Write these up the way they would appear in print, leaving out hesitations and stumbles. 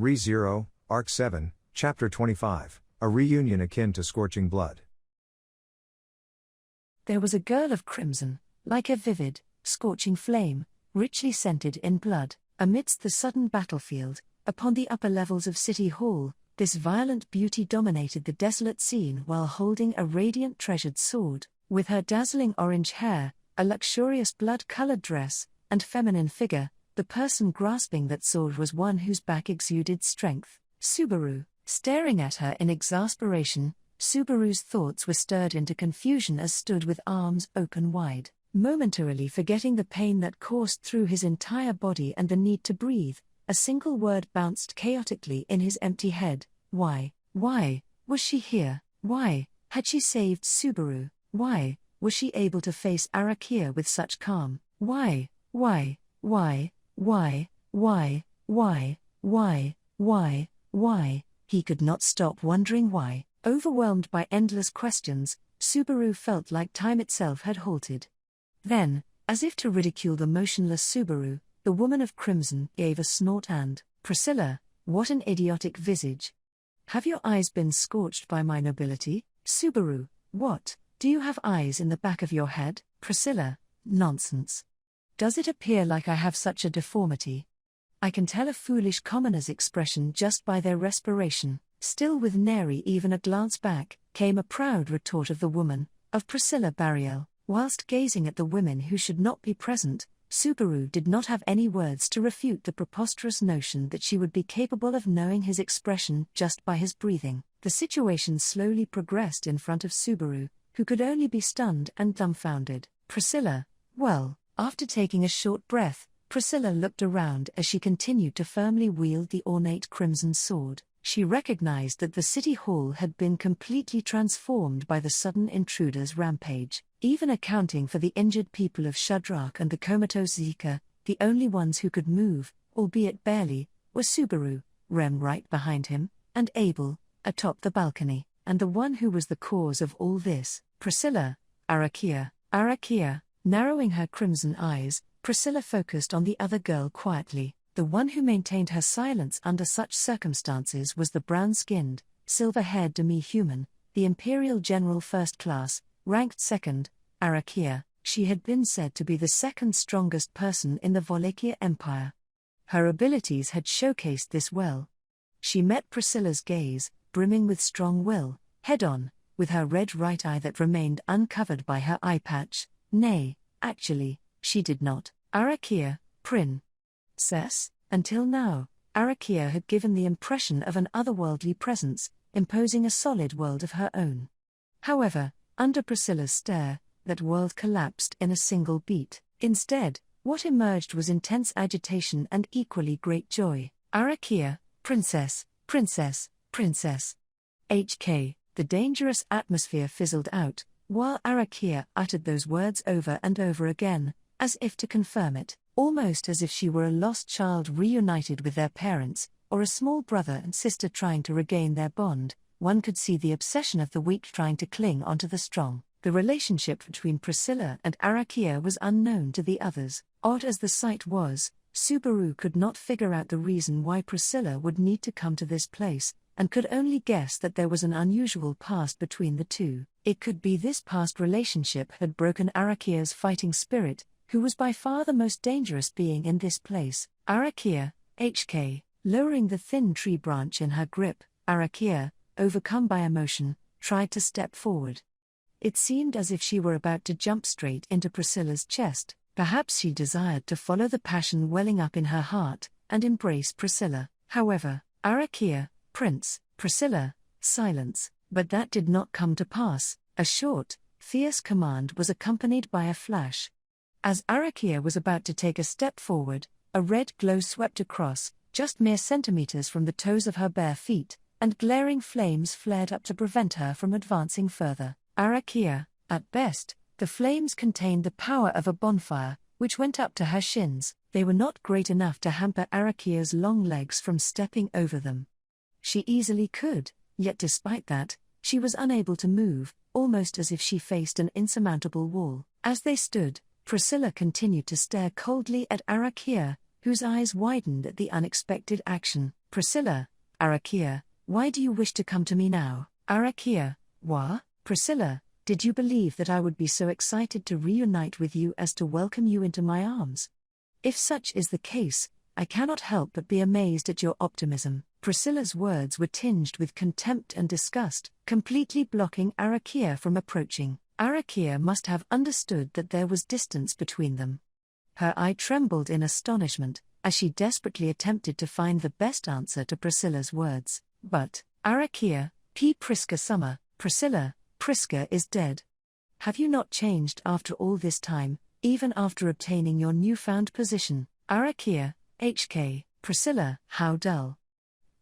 Re-Zero, Arc 7, Chapter 25, A Reunion Akin to Scorching Blood. There was a girl of crimson, like a vivid, scorching flame, richly scented in blood, amidst the sudden battlefield, upon the upper levels of City Hall. This violent beauty dominated the desolate scene while holding a radiant treasured sword, with her dazzling orange hair, a luxurious blood-colored dress, and feminine figure. The person grasping that sword was one whose back exuded strength. Subaru. Staring at her in exasperation, Subaru's thoughts were stirred into confusion as stood with arms open wide, momentarily forgetting the pain that coursed through his entire body and the need to breathe. A single word bounced chaotically in his empty head. Why was she here? Why had she saved Subaru? Why was she able to face Arakiya with such calm? Why? He could not stop wondering why. Overwhelmed by endless questions, Subaru felt like time itself had halted. Then, as if to ridicule the motionless Subaru, the woman of crimson gave a snort and, "Priscilla, what an idiotic visage. Have your eyes been scorched by my nobility? Subaru, what, do you have eyes in the back of your head? Priscilla, nonsense. Does it appear like I have such a deformity? I can tell a foolish commoner's expression just by their respiration." Still with nary even a glance back, came a proud retort of the woman, of Priscilla Bariel. Whilst gazing at the women who should not be present, Subaru did not have any words to refute the preposterous notion that she would be capable of knowing his expression just by his breathing. The situation slowly progressed in front of Subaru, who could only be stunned and dumbfounded. Priscilla, well, after taking a short breath, Priscilla looked around as she continued to firmly wield the ornate crimson sword. She recognized that the city hall had been completely transformed by the sudden intruder's rampage. Even accounting for the injured people of Shadrach and the comatose Zika, the only ones who could move, albeit barely, were Subaru, Rem right behind him, and Abel, atop the balcony, and the one who was the cause of all this, Priscilla. Arakiya. Narrowing her crimson eyes, Priscilla focused on the other girl quietly. The one who maintained her silence under such circumstances was the brown-skinned, silver-haired demi-human, the Imperial General First Class, ranked second, Arakiya. She had been said to be the second strongest person in the Wallachia Empire. Her abilities had showcased this well. She met Priscilla's gaze, brimming with strong will, head-on, with her red right eye that remained uncovered by her eye patch. Nay, actually, she did not. Arakiya, Princess. Until now, Arakiya had given the impression of an otherworldly presence, imposing a solid world of her own. However, under Priscilla's stare, that world collapsed in a single beat. Instead, what emerged was intense agitation and equally great joy. Arakiya, Princess. HK, the dangerous atmosphere fizzled out, while Arakiya uttered those words over and over again, as if to confirm it, almost as if she were a lost child reunited with their parents, or a small brother and sister trying to regain their bond. One could see the obsession of the weak trying to cling onto the strong. The relationship between Priscilla and Arakiya was unknown to the others. Odd as the sight was, Subaru could not figure out the reason why Priscilla would need to come to this place, and could only guess that there was an unusual past between the two. It could be this past relationship had broken Arakiya's fighting spirit, who was by far the most dangerous being in this place. Arakiya, HK, lowering the thin tree branch in her grip, Arakiya, overcome by emotion, tried to step forward. It seemed as if she were about to jump straight into Priscilla's chest. Perhaps she desired to follow the passion welling up in her heart, and embrace Priscilla. However, Arakiya, Priscilla, silence. But that did not come to pass. A short, fierce command was accompanied by a flash. As Arakiya was about to take a step forward, a red glow swept across, just mere centimeters from the toes of her bare feet, and glaring flames flared up to prevent her from advancing further. Arakiya, at best, the flames contained the power of a bonfire, which went up to her shins. They were not great enough to hamper Arakiya's long legs from stepping over them. She easily could, yet despite that, she was unable to move, almost as if she faced an insurmountable wall. As they stood, Priscilla continued to stare coldly at Arakiya, whose eyes widened at the unexpected action. Priscilla, Arakiya, why do you wish to come to me now? Arakiya, what? Priscilla, did you believe that I would be so excited to reunite with you as to welcome you into my arms? If such is the case, I cannot help but be amazed at your optimism. Priscilla's words were tinged with contempt and disgust, completely blocking Arakiya from approaching. Arakiya must have understood that there was distance between them. Her eye trembled in astonishment, as she desperately attempted to find the best answer to Priscilla's words. But, Arakiya, Priska Summer, Priscilla, Priska is dead. Have you not changed after all this time, even after obtaining your newfound position? Arakiya, HK, Priscilla, how dull.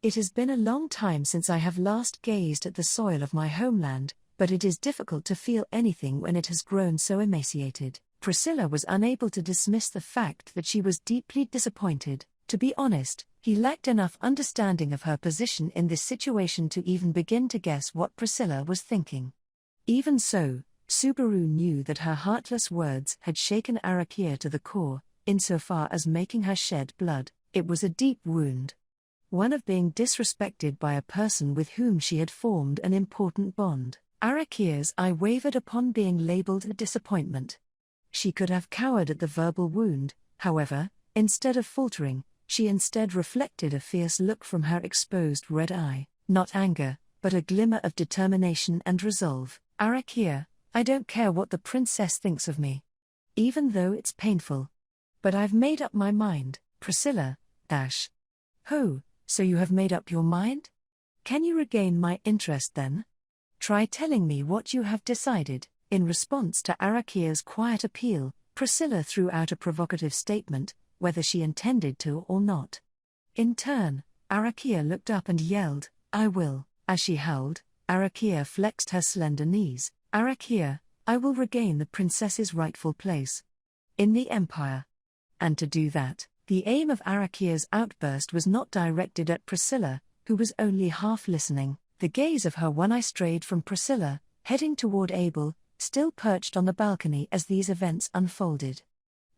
It has been a long time since I have last gazed at the soil of my homeland, but it is difficult to feel anything when it has grown so emaciated. Priscilla was unable to dismiss the fact that she was deeply disappointed. To be honest, he lacked enough understanding of her position in this situation to even begin to guess what Priscilla was thinking. Even so, Subaru knew that her heartless words had shaken Arakiya to the core, insofar as making her shed blood. It was a deep wound. One of being disrespected by a person with whom she had formed an important bond. Arakiya's eye wavered upon being labeled a disappointment. She could have cowered at the verbal wound, however, instead of faltering, she instead reflected a fierce look from her exposed red eye, not anger, but a glimmer of determination and resolve. Arakiya, I don't care what the princess thinks of me. Even though it's painful. But I've made up my mind. Priscilla, Oh, so you have made up your mind? Can you regain my interest then? Try telling me what you have decided. In response to Arakiya's quiet appeal, Priscilla threw out a provocative statement, whether she intended to or not. In turn, Arakiya looked up and yelled, I will. As she howled, Arakiya flexed her slender knees. Arakiya, I will regain the princess's rightful place in the empire. And to do that, the aim of Arakiya's outburst was not directed at Priscilla, who was only half listening. The gaze of her one eye strayed from Priscilla, heading toward Abel, still perched on the balcony as these events unfolded.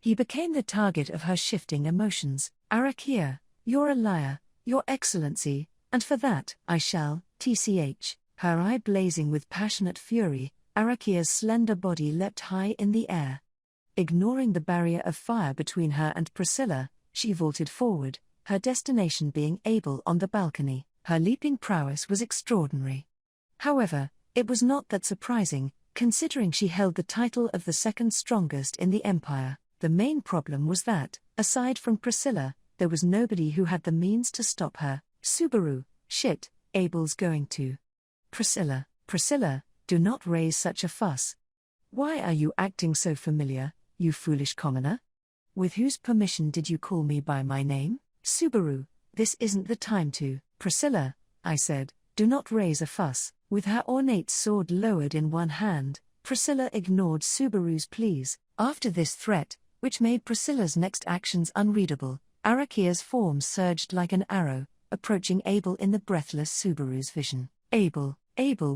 He became the target of her shifting emotions. Arakiya, you're a liar, Your Excellency, and for that I shall, tch. Her eye blazing with passionate fury, Arakiya's slender body leapt high in the air. Ignoring the barrier of fire between her and Priscilla, she vaulted forward, her destination being Abel on the balcony. Her leaping prowess was extraordinary. However, it was not that surprising, considering she held the title of the second strongest in the empire. The main problem was that, aside from Priscilla, there was nobody who had the means to stop her. Subaru, shit, Abel's going to. Priscilla, do not raise such a fuss. Why are you acting so familiar, you foolish commoner? With whose permission did you call me by my name? Subaru, this isn't the time to. Priscilla, I said, do not raise a fuss. With her ornate sword lowered in one hand, Priscilla ignored Subaru's pleas. After this threat, which made Priscilla's next actions unreadable, Arakiya's form surged like an arrow, approaching Abel in the breathless Subaru's vision. Abel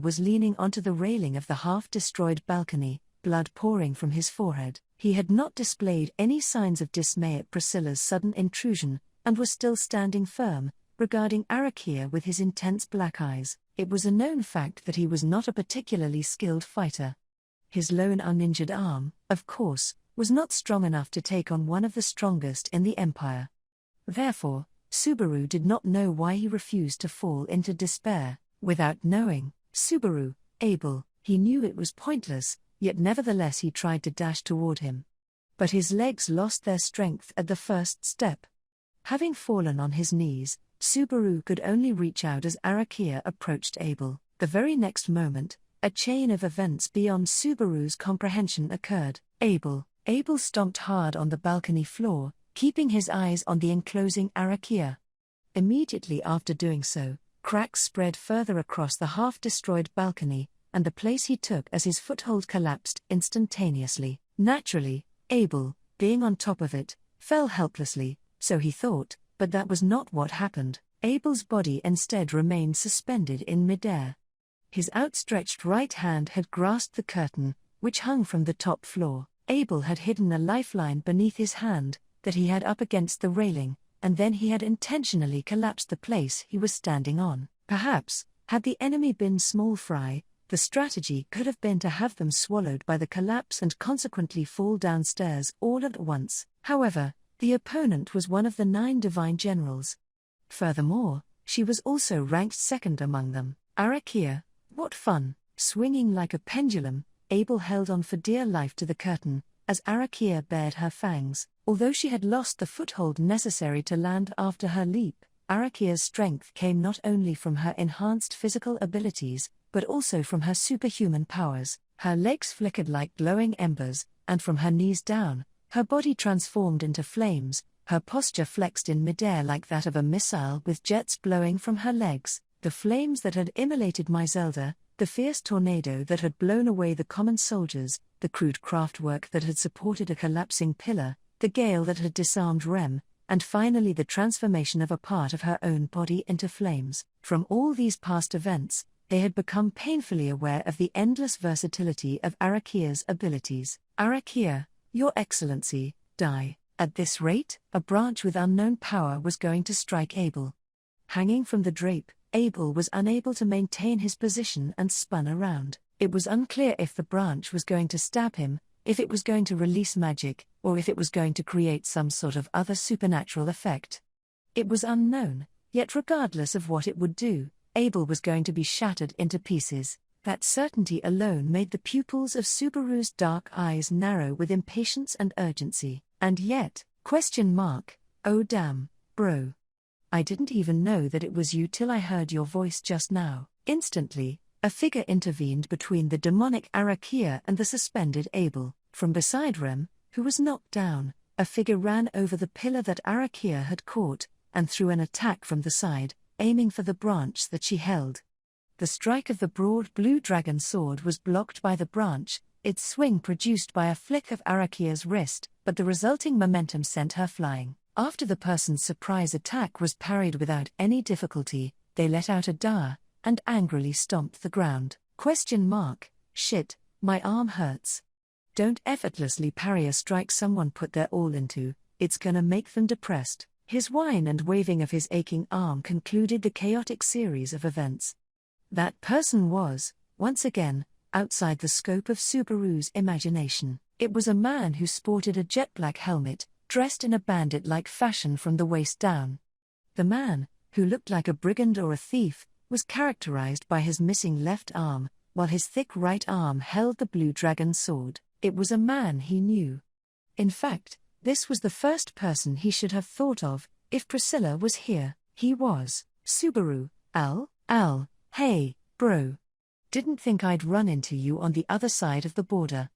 was leaning onto the railing of the half-destroyed balcony, blood pouring from his forehead. He had not displayed any signs of dismay at Priscilla's sudden intrusion, and was still standing firm, regarding Arakiya with his intense black eyes. It was a known fact that he was not a particularly skilled fighter. His lone uninjured arm, of course, was not strong enough to take on one of the strongest in the empire. Therefore, Subaru did not know why he refused to fall into despair. Without knowing, Abel, he knew it was pointless, yet nevertheless he tried to dash toward him. But his legs lost their strength at the first step. Having fallen on his knees, Subaru could only reach out as Arakiya approached Abel. The very next moment, a chain of events beyond Subaru's comprehension occurred. Abel stomped hard on the balcony floor, keeping his eyes on the enclosing Arakiya. Immediately after doing so, cracks spread further across the half-destroyed balcony, and the place he took as his foothold collapsed instantaneously. Naturally, Abel, being on top of it, fell helplessly, so he thought, but that was not what happened. Abel's body instead remained suspended in midair. His outstretched right hand had grasped the curtain, which hung from the top floor. Abel had hidden a lifeline beneath his hand, that he had up against the railing, and then he had intentionally collapsed the place he was standing on. Perhaps, had the enemy been small fry, the strategy could have been to have them swallowed by the collapse and consequently fall downstairs all at once. However, the opponent was one of the 9 divine generals. Furthermore, she was also ranked second among them. Arakiya, what fun! Swinging like a pendulum, Abel held on for dear life to the curtain, as Arakiya bared her fangs. Although she had lost the foothold necessary to land after her leap, Arakiya's strength came not only from her enhanced physical abilities, but also from her superhuman powers. Her legs flickered like glowing embers, and from her knees down, her body transformed into flames, her posture flexed in midair like that of a missile with jets blowing from her legs. The flames that had immolated Mizelda, the fierce tornado that had blown away the common soldiers, the crude craftwork that had supported a collapsing pillar, the gale that had disarmed Rem, and finally the transformation of a part of her own body into flames. From all these past events, they had become painfully aware of the endless versatility of Arakiya's abilities. Arakiya, Your Excellency, die. At this rate, a branch with unknown power was going to strike Abel. Hanging from the drape, Abel was unable to maintain his position and spun around. It was unclear if the branch was going to stab him, if it was going to release magic, or if it was going to create some sort of other supernatural effect. It was unknown, yet regardless of what it would do, Abel was going to be shattered into pieces. That certainty alone made the pupils of Subaru's dark eyes narrow with impatience and urgency. And yet, ? Oh damn, bro. I didn't even know that it was you till I heard your voice just now. Instantly, a figure intervened between the demonic Arakiya and the suspended Abel. From beside Rem, who was knocked down, a figure ran over the pillar that Arakiya had caught, and threw an attack from the side, aiming for the branch that she held. The strike of the broad blue dragon sword was blocked by the branch, its swing produced by a flick of Arakiya's wrist, but the resulting momentum sent her flying. After the person's surprise attack was parried without any difficulty, they let out a dah, and angrily stomped the ground. Shit, my arm hurts. Don't effortlessly parry a strike someone put their all into, it's gonna make them depressed. His whine and waving of his aching arm concluded the chaotic series of events. That person was, once again, outside the scope of Subaru's imagination. It was a man who sported a jet-black helmet, dressed in a bandit-like fashion from the waist down. The man, who looked like a brigand or a thief, was characterized by his missing left arm, while his thick right arm held the blue dragon sword. It was a man he knew. In fact, this was the first person he should have thought of, if Priscilla was here. He was, Subaru, Al, hey, bro. Didn't think I'd run into you on the other side of the border.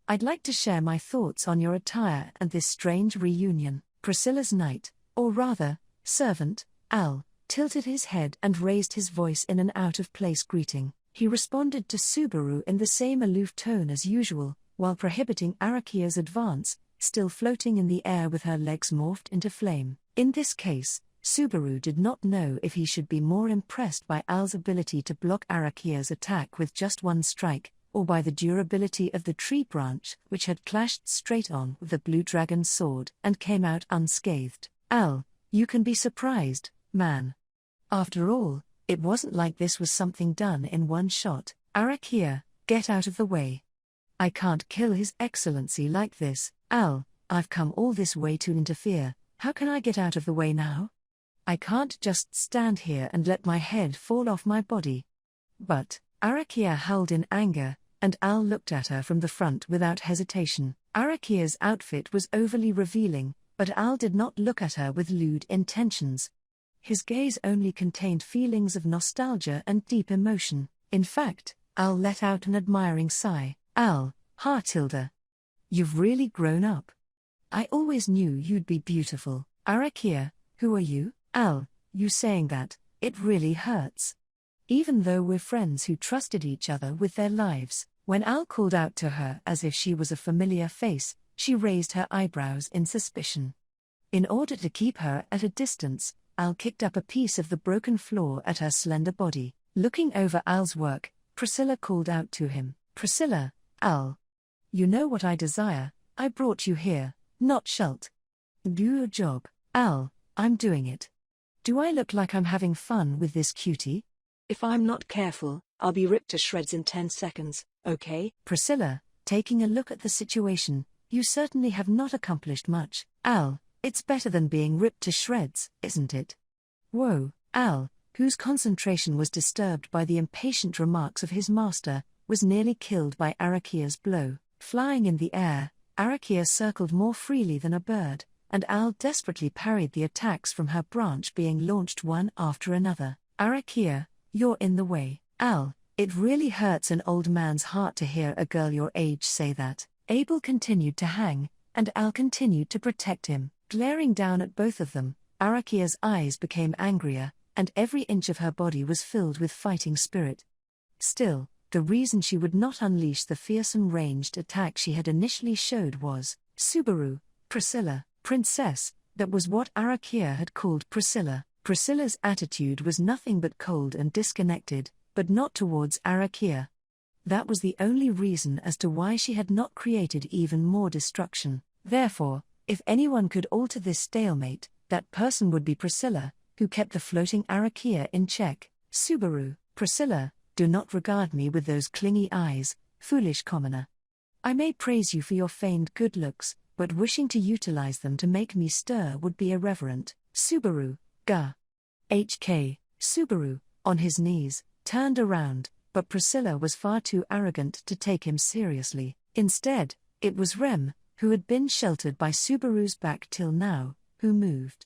I'd like to share my thoughts on your attire and this strange reunion. Priscilla's knight, or rather, servant, Al, tilted his head and raised his voice in an out-of-place greeting. He responded to Subaru in the same aloof tone as usual, while prohibiting Arakiya's advance, still floating in the air with her legs morphed into flame. In this case, Subaru did not know if he should be more impressed by Al's ability to block Arakiya's attack with just one strike, or by the durability of the tree branch which had clashed straight on with the blue dragon's sword and came out unscathed. Al, you can be surprised, man. After all, it wasn't like this was something done in one shot. Arakiya, get out of the way. I can't kill His Excellency like this. Al, I've come all this way to interfere, how can I get out of the way now? I can't just stand here and let my head fall off my body. But, Arakiya howled in anger, and Al looked at her from the front without hesitation. Arakiya's outfit was overly revealing, but Al did not look at her with lewd intentions. His gaze only contained feelings of nostalgia and deep emotion. In fact, Al let out an admiring sigh. Al, Tilda. You've really grown up. I always knew you'd be beautiful. Arakiya, who are you? Al, you saying that, it really hurts. Even though we're friends who trusted each other with their lives. When Al called out to her as if she was a familiar face, she raised her eyebrows in suspicion. In order to keep her at a distance, Al kicked up a piece of the broken floor at her slender body. Looking over Al's work, Priscilla called out to him. Priscilla, Al. You know what I desire, I brought you here, not Schult. Do your job. Al, I'm doing it. Do I look like I'm having fun with this cutie? If I'm not careful, I'll be ripped to shreds in 10 seconds, okay? Priscilla, taking a look at the situation, you certainly have not accomplished much. Al, it's better than being ripped to shreds, isn't it? Whoa, Al, whose concentration was disturbed by the impatient remarks of his master, was nearly killed by Arakiya's blow. Flying in the air, Arakiya circled more freely than a bird, and Al desperately parried the attacks from her branch being launched one after another. Arakiya, you're in the way. Al, it really hurts an old man's heart to hear a girl your age say that. Abel continued to hang, and Al continued to protect him. Glaring down at both of them, Arakiya's eyes became angrier, and every inch of her body was filled with fighting spirit. Still, the reason she would not unleash the fearsome ranged attack she had initially showed was, Subaru, Priscilla, princess, that was what Arakiya had called Priscilla. Priscilla's attitude was nothing but cold and disconnected, but not towards Arakiya. That was the only reason as to why she had not created even more destruction. Therefore, if anyone could alter this stalemate, that person would be Priscilla, who kept the floating Arakiya in check. Subaru, Priscilla, do not regard me with those clingy eyes, foolish commoner. I may praise you for your feigned good looks, but wishing to utilize them to make me stir would be irreverent. Subaru, Gah. HK, Subaru, on his knees, turned around, but Priscilla was far too arrogant to take him seriously. Instead, it was Rem, who had been sheltered by Subaru's back till now, who moved.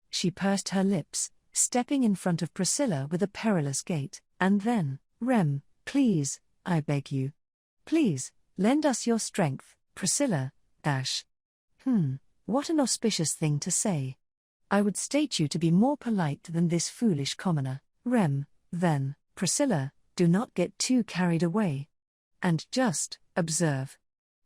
She pursed her lips, stepping in front of Priscilla with a perilous gait, and then, Rem, please, I beg you. Please, lend us your strength, Priscilla, dash. What an auspicious thing to say. I would state you to be more polite than this foolish commoner. Rem, then, Priscilla, do not get too carried away. And just, observe.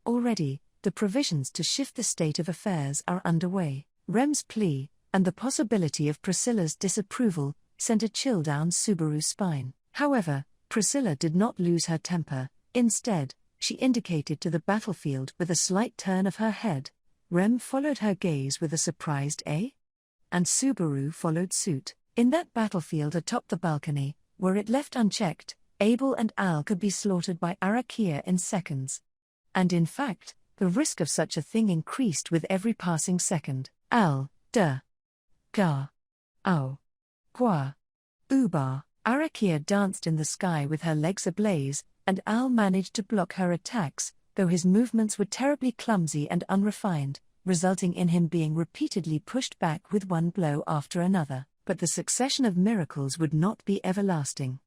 Already, the provisions to shift the state of affairs are underway. Rem's plea, and the possibility of Priscilla's disapproval, sent a chill down Subaru's spine. However, Priscilla did not lose her temper. Instead, she indicated to the battlefield with a slight turn of her head. Rem followed her gaze with a surprised "Eh?" And Subaru followed suit. In that battlefield atop the balcony, were it left unchecked, Abel and Al could be slaughtered by Arakiya in seconds. And in fact, the risk of such a thing increased with every passing second. Al, Gah, Ow, Kwa, Ubar. Arakiya danced in the sky with her legs ablaze, and Al managed to block her attacks, though his movements were terribly clumsy and unrefined, resulting in him being repeatedly pushed back with one blow after another. But the succession of miracles would not be everlasting.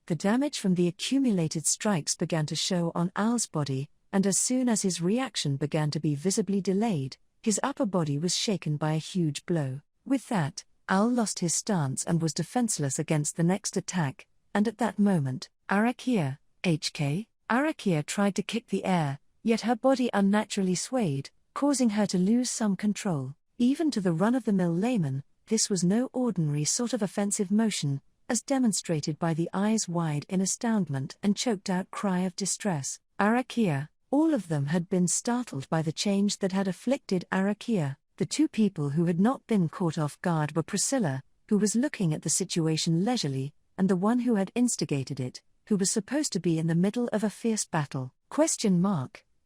The damage from the accumulated strikes began to show on Al's body, and as soon as his reaction began to be visibly delayed, his upper body was shaken by a huge blow. With that, Al lost his stance and was defenseless against the next attack, and at that moment, Arakiya, HK, Arakiya tried to kick the air, yet her body unnaturally swayed, causing her to lose some control. Even to the run-of-the-mill layman, this was no ordinary sort of offensive motion, as demonstrated by the eyes wide in astoundment and choked-out cry of distress. Arakiya, all of them had been startled by the change that had afflicted Arakiya. The two people who had not been caught off guard were Priscilla, who was looking at the situation leisurely, and the one who had instigated it, who was supposed to be in the middle of a fierce battle.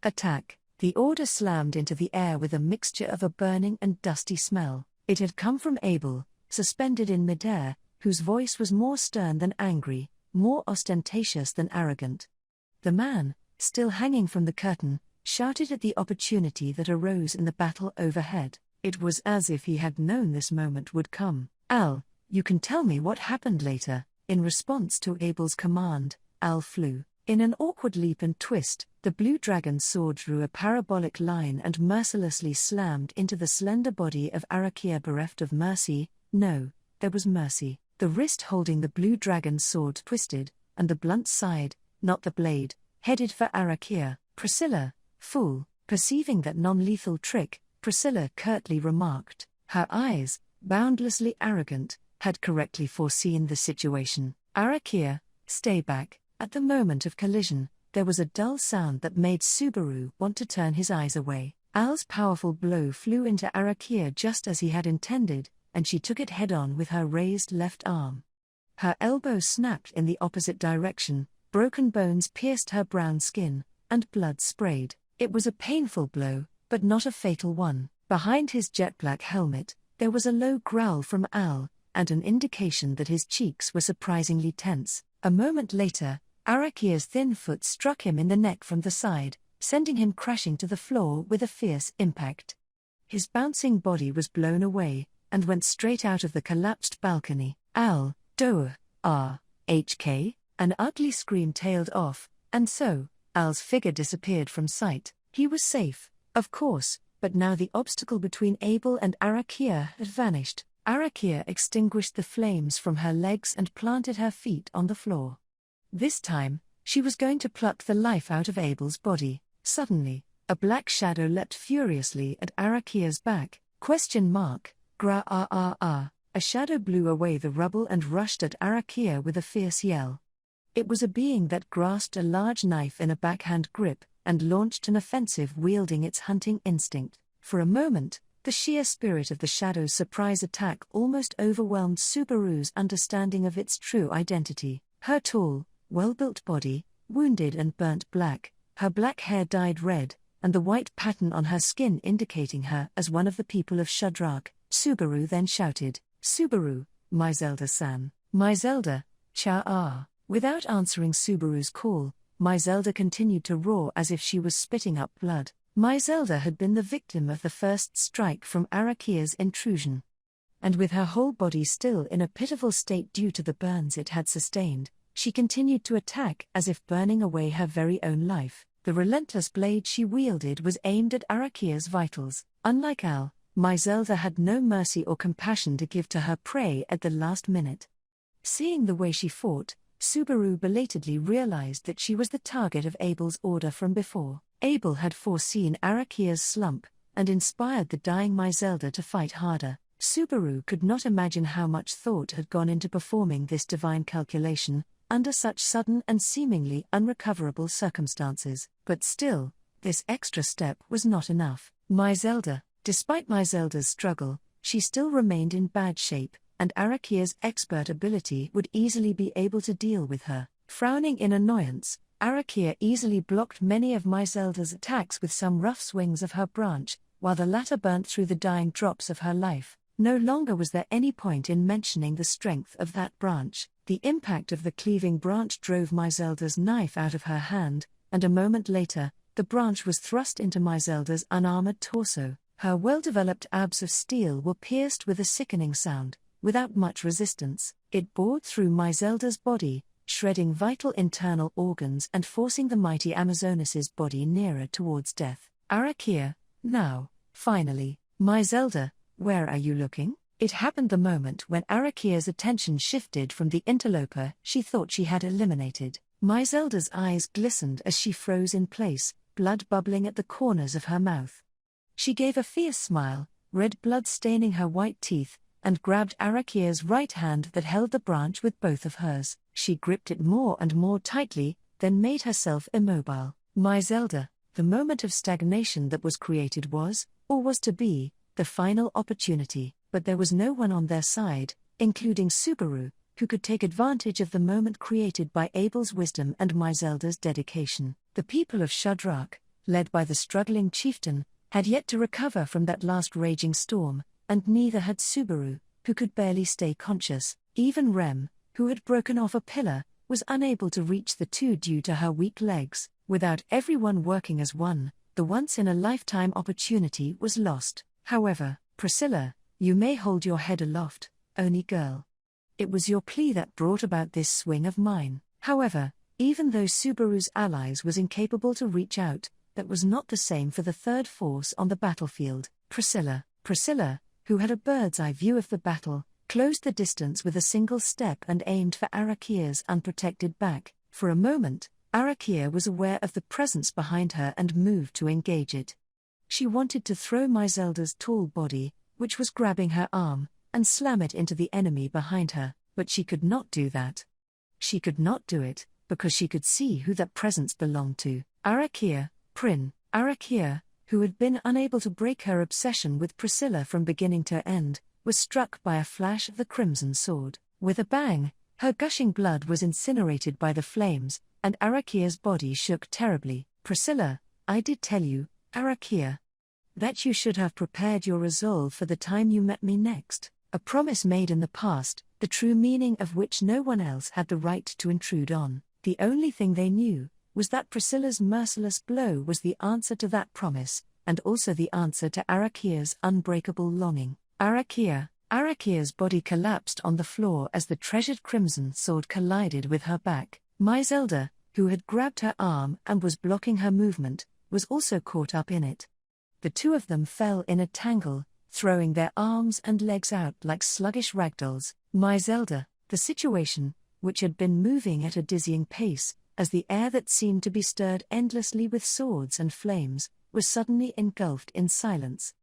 Attack. The order slammed into the air with a mixture of a burning and dusty smell. It had come from Abel, suspended in midair, whose voice was more stern than angry, more ostentatious than arrogant. The man, still hanging from the curtain, shouted at the opportunity that arose in the battle overhead. It was as if he had known this moment would come. Al, you can tell me what happened later. In response to Abel's command, Al flew. In an awkward leap and twist, the blue dragon soared through a parabolic line and mercilessly slammed into the slender body of Arakiya, bereft of mercy. No, there was mercy. The wrist holding the blue dragon's sword twisted, and the blunt side, not the blade, headed for Arakiya. Priscilla, fool. Perceiving that non-lethal trick, Priscilla curtly remarked. Her eyes, boundlessly arrogant, had correctly foreseen the situation. Arakiya, stay back. At the moment of collision, there was a dull sound that made Subaru want to turn his eyes away. Al's powerful blow flew into Arakiya just as he had intended, and she took it head-on with her raised left arm. Her elbow snapped in the opposite direction, broken bones pierced her brown skin, and blood sprayed. It was a painful blow, but not a fatal one. Behind his jet-black helmet, there was a low growl from Al, and an indication that his cheeks were surprisingly tense. A moment later, Arakiya's thin foot struck him in the neck from the side, sending him crashing to the floor with a fierce impact. His bouncing body was blown away, and went straight out of the collapsed balcony. Al, Doe, HK, an ugly scream tailed off, and so, Al's figure disappeared from sight. He was safe, of course, but now the obstacle between Abel and Arakiya had vanished. Arakiya extinguished the flames from her legs and planted her feet on the floor. This time, she was going to pluck the life out of Abel's body. Suddenly, a black shadow leapt furiously at Arakiya's back. Gra. A shadow blew away the rubble and rushed at Arakiya with a fierce yell. It was a being that grasped a large knife in a backhand grip, and launched an offensive wielding its hunting instinct. For a moment, the sheer spirit of the shadow's surprise attack almost overwhelmed Subaru's understanding of its true identity. Her tall, well-built body, wounded and burnt black, her black hair dyed red, and the white pattern on her skin indicating her as one of the people of Shadrach. Subaru then shouted, "Subaru, Mizelda-san." "Mizelda, cha-ah." Without answering Subaru's call, Mizelda continued to roar as if she was spitting up blood. Mizelda had been the victim of the first strike from Arakiya's intrusion. And with her whole body still in a pitiful state due to the burns it had sustained, she continued to attack as if burning away her very own life. The relentless blade she wielded was aimed at Arakiya's vitals. Unlike Al, Mizelda had no mercy or compassion to give to her prey at the last minute. Seeing the way she fought, Subaru belatedly realized that she was the target of Abel's order from before. Abel had foreseen Arakiya's slump, and inspired the dying Mizelda to fight harder. Subaru could not imagine how much thought had gone into performing this divine calculation, under such sudden and seemingly unrecoverable circumstances. But still, this extra step was not enough. Despite Mizelda's struggle, she still remained in bad shape, and Arakiya's expert ability would easily be able to deal with her. Frowning in annoyance, Arakiya easily blocked many of Mizelda's attacks with some rough swings of her branch, while the latter burnt through the dying drops of her life. No longer was there any point in mentioning the strength of that branch. The impact of the cleaving branch drove Mizelda's knife out of her hand, and a moment later, the branch was thrust into Mizelda's unarmored torso. Her well-developed abs of steel were pierced with a sickening sound. Without much resistance, it bored through Mizelda's body, shredding vital internal organs and forcing the mighty Amazoness's body nearer towards death. Arakiya, now, finally. "Mizelda, where are you looking?" It happened the moment when Arakiya's attention shifted from the interloper she thought she had eliminated. Mizelda's eyes glistened as she froze in place, blood bubbling at the corners of her mouth. She gave a fierce smile, red blood staining her white teeth, and grabbed Arakiya's right hand that held the branch with both of hers. She gripped it more and more tightly, then made herself immobile. Mizelda, the moment of stagnation that was created was, or was to be, the final opportunity, but there was no one on their side, including Subaru, who could take advantage of the moment created by Abel's wisdom and Mizelda's dedication. The people of Shadrach, led by the struggling chieftain, had yet to recover from that last raging storm, and neither had Subaru, who could barely stay conscious. Even Rem, who had broken off a pillar, was unable to reach the two due to her weak legs. Without everyone working as one, the once-in-a-lifetime opportunity was lost. However, "Priscilla, you may hold your head aloft, only girl." It was your plea that brought about this swing of mine. However, even though Subaru's allies was incapable to reach out, that was not the same for the third force on the battlefield. Priscilla, who had a bird's-eye view of the battle, closed the distance with a single step and aimed for Arakiya's unprotected back. For a moment, Arakiya was aware of the presence behind her and moved to engage it. She wanted to throw Mizelda's tall body, which was grabbing her arm, and slam it into the enemy behind her, but she could not do that. She could not do it, because she could see who that presence belonged to. Arakiya, Arakiya, who had been unable to break her obsession with Priscilla from beginning to end, was struck by a flash of the crimson sword. With a bang, her gushing blood was incinerated by the flames, and Arakiya's body shook terribly. Priscilla, I did tell you, Arakiya, that you should have prepared your resolve for the time you met me next, a promise made in the past, the true meaning of which no one else had the right to intrude on. The only thing they knew was that Priscilla's merciless blow was the answer to that promise, and also the answer to Arakiya's unbreakable longing. Arakiya's body collapsed on the floor as the treasured crimson sword collided with her back. Mizelda, who had grabbed her arm and was blocking her movement, was also caught up in it. The two of them fell in a tangle, throwing their arms and legs out like sluggish ragdolls. Mizelda, the situation, which had been moving at a dizzying pace, as the air that seemed to be stirred endlessly with swords and flames, was suddenly engulfed in silence.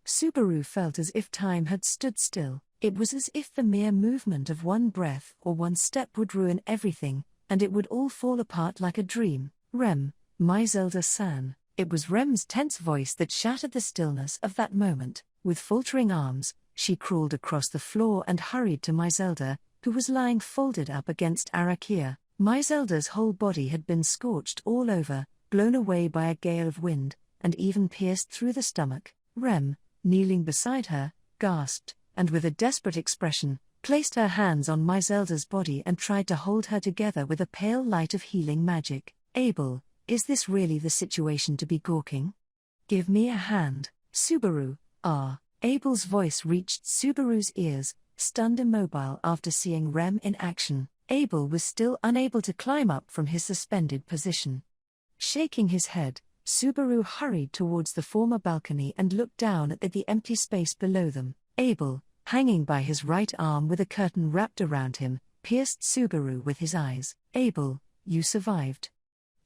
Subaru felt as if time had stood still. It was as if the mere movement of one breath or one step would ruin everything, and it would all fall apart like a dream. Rem, Mizelda-san. It was Rem's tense voice that shattered the stillness of that moment. With faltering arms, she crawled across the floor and hurried to Mizelda, who was lying folded up against Arakiya. Mizelda's whole body had been scorched all over, blown away by a gale of wind, and even pierced through the stomach. Rem, kneeling beside her, gasped, and with a desperate expression, placed her hands on Mizelda's body and tried to hold her together with a pale light of healing magic. Abel, is this really the situation to be gawking? Give me a hand, Subaru. Abel's voice reached Subaru's ears, stunned immobile after seeing Rem in action. Abel was still unable to climb up from his suspended position. Shaking his head, Subaru hurried towards the former balcony and looked down at the empty space below them. Abel, hanging by his right arm with a curtain wrapped around him, pierced Subaru with his eyes. Abel, you survived.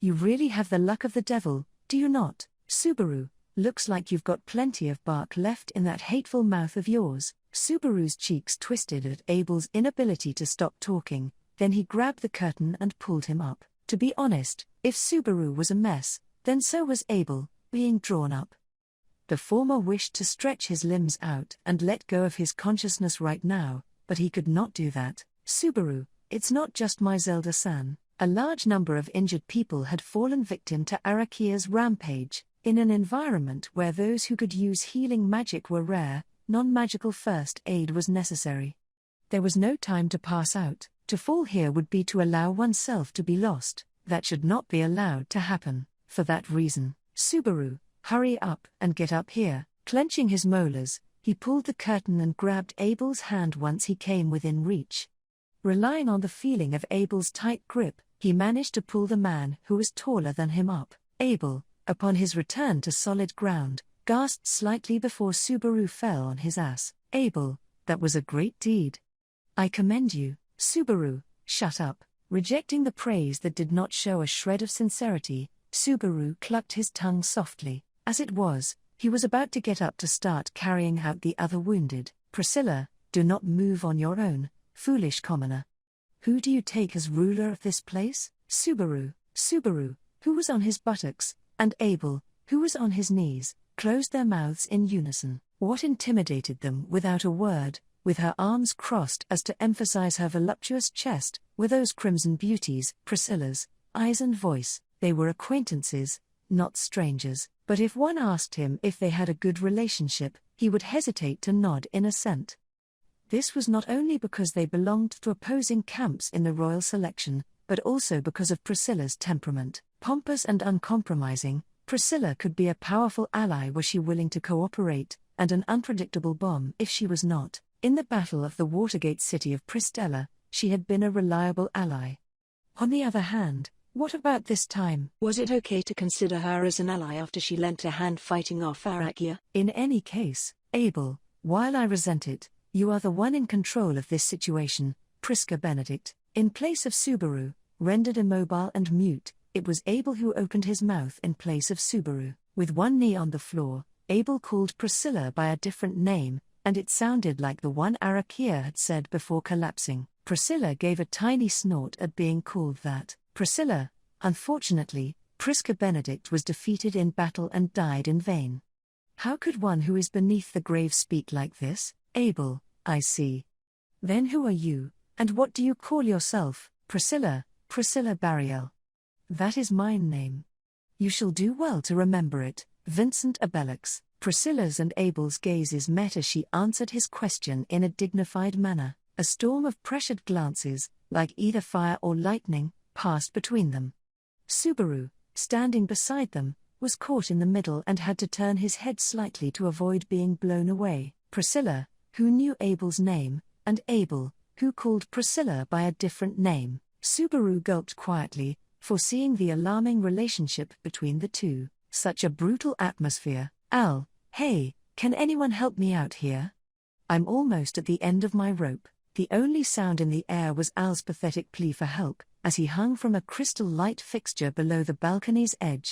You really have the luck of the devil, do you not, Subaru? Looks like you've got plenty of bark left in that hateful mouth of yours. Subaru's cheeks twisted at Abel's inability to stop talking, then he grabbed the curtain and pulled him up. To be honest, if Subaru was a mess, then so was Abel, being drawn up. The former wished to stretch his limbs out and let go of his consciousness right now, but he could not do that. Subaru, it's not just Mizelda-san. A large number of injured people had fallen victim to Arakiya's rampage. In an environment where those who could use healing magic were rare, non-magical first aid was necessary. There was no time to pass out. To fall here would be to allow oneself to be lost. That should not be allowed to happen. For that reason, Subaru, hurry up and get up here. Clenching his molars, he pulled the curtain and grabbed Abel's hand once he came within reach. Relying on the feeling of Abel's tight grip, he managed to pull the man who was taller than him up. Abel, upon his return to solid ground, gasped slightly before Subaru fell on his ass. Abel, that was a great deed. I commend you. Subaru, shut up. Rejecting the praise that did not show a shred of sincerity, Subaru clucked his tongue softly. As it was, he was about to get up to start carrying out the other wounded. Priscilla, do not move on your own, foolish commoner. Who do you take as ruler of this place? Subaru, who was on his buttocks, and Abel, who was on his knees, closed their mouths in unison. What intimidated them without a word, with her arms crossed as to emphasize her voluptuous chest, were those crimson beauties, Priscilla's eyes and voice. They were acquaintances, not strangers, but if one asked him if they had a good relationship, he would hesitate to nod in assent. This was not only because they belonged to opposing camps in the royal selection, but also because of Priscilla's temperament. Pompous and uncompromising, Priscilla could be a powerful ally were she willing to cooperate, and an unpredictable bomb if she was not. In the battle of the Watergate city of Priscilla, she had been a reliable ally. On the other hand, what about this time? Was it okay to consider her as an ally after she lent a hand fighting off Arakiya? In any case, Abel, while I resent it, you are the one in control of this situation, Prisca Benedict. In place of Subaru, rendered immobile and mute, it was Abel who opened his mouth in place of Subaru. With one knee on the floor, Abel called Priscilla by a different name, and it sounded like the one Arakiya had said before collapsing. Priscilla gave a tiny snort at being called that. Priscilla, unfortunately, Prisca Benedict was defeated in battle and died in vain. How could one who is beneath the grave speak like this? Abel, I see. Then who are you, and what do you call yourself? Priscilla, Priscilla Bariel. That is my name. You shall do well to remember it, Vincent Abelix. Priscilla's and Abel's gazes met as she answered his question in a dignified manner. A storm of pressured glances, like either fire or lightning, passed between them. Subaru, standing beside them, was caught in the middle and had to turn his head slightly to avoid being blown away. Priscilla, who knew Abel's name, and Abel, who called Priscilla by a different name. Subaru gulped quietly, foreseeing the alarming relationship between the two. Such a brutal atmosphere. Al, hey, can anyone help me out here? I'm almost at the end of my rope. The only sound in the air was Al's pathetic plea for help, as he hung from a crystal light fixture below the balcony's edge.